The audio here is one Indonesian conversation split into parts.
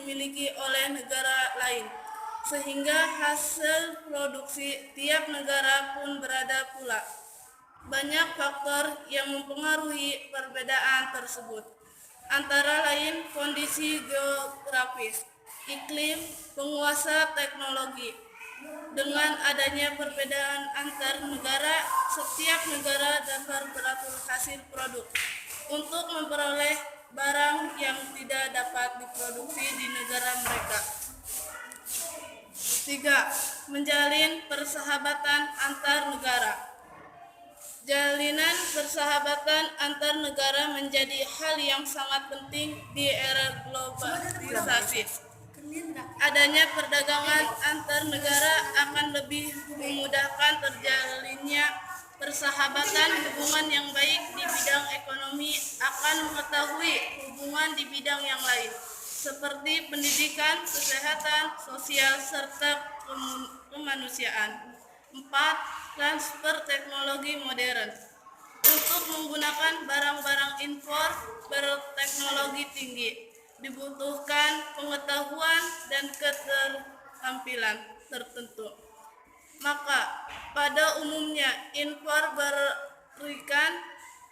dimiliki oleh negara lain, sehingga hasil produksi tiap negara pun berada pula. Banyak faktor yang mempengaruhi perbedaan tersebut, antara lain kondisi geografis, iklim, penguasa teknologi. Dengan adanya perbedaan antar negara, setiap negara dapat beratur hasil produk untuk memperoleh barang yang tidak dapat diproduksi di negara mereka. 3. Menjalin persahabatan antar negara. Jalinan persahabatan antar negara menjadi hal yang sangat penting di era globalisasi. Adanya perdagangan antar negara akan lebih memudahkan terjalinnya persahabatan. Hubungan yang baik di bidang ekonomi akan mengetahui hubungan di bidang yang lain, seperti pendidikan, kesehatan, sosial, serta kemanusiaan. 4. Transfer teknologi modern. Untuk menggunakan barang-barang impor berteknologi tinggi, dibutuhkan pengetahuan dan keterampilan tertentu. Maka, pada umumnya, impor berikan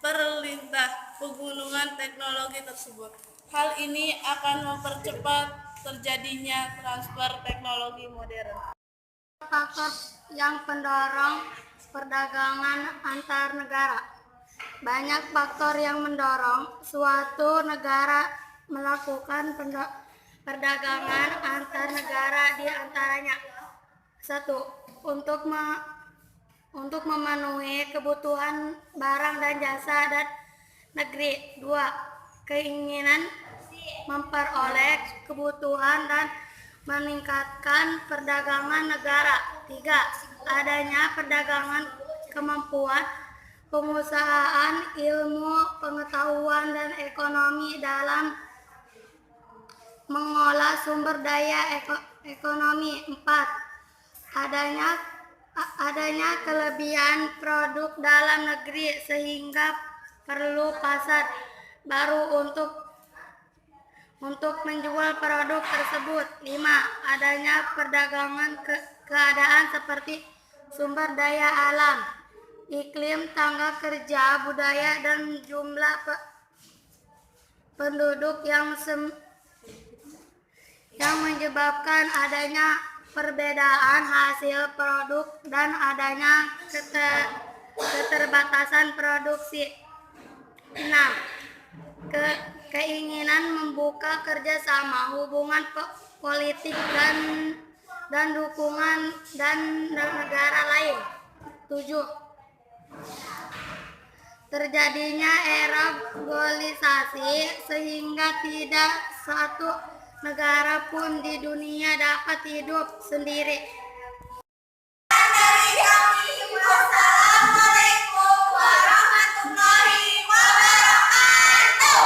perintah pegunungan teknologi tersebut. Hal ini akan mempercepat terjadinya transfer teknologi modern. Faktor yang pendorong perdagangan antar negara. Banyak faktor yang mendorong suatu negara melakukan perdagangan antar negara, di antaranya: 1. Untuk memenuhi kebutuhan barang dan jasa dan negeri. 2. Keinginan memperoleh kebutuhan dan meningkatkan perdagangan negara. 3. Adanya perdagangan kemampuan pengusahaan, ilmu, pengetahuan, dan ekonomi dalam mengolah sumber daya ekonomi. 4. Adanya kelebihan produk dalam negeri sehingga perlu pasar baru untuk menjual produk tersebut. 5. Adanya perdagangan keadaan seperti sumber daya alam, iklim, tenaga kerja, budaya, dan jumlah penduduk yang menyebabkan adanya perbedaan hasil produk dan adanya keterbatasan produksi. 6. Keinginan membuka kerjasama, hubungan politik, dan dukungan dan negara lain. 7. Terjadinya era globalisasi sehingga tidak satu negara pun di dunia dapat hidup sendiri.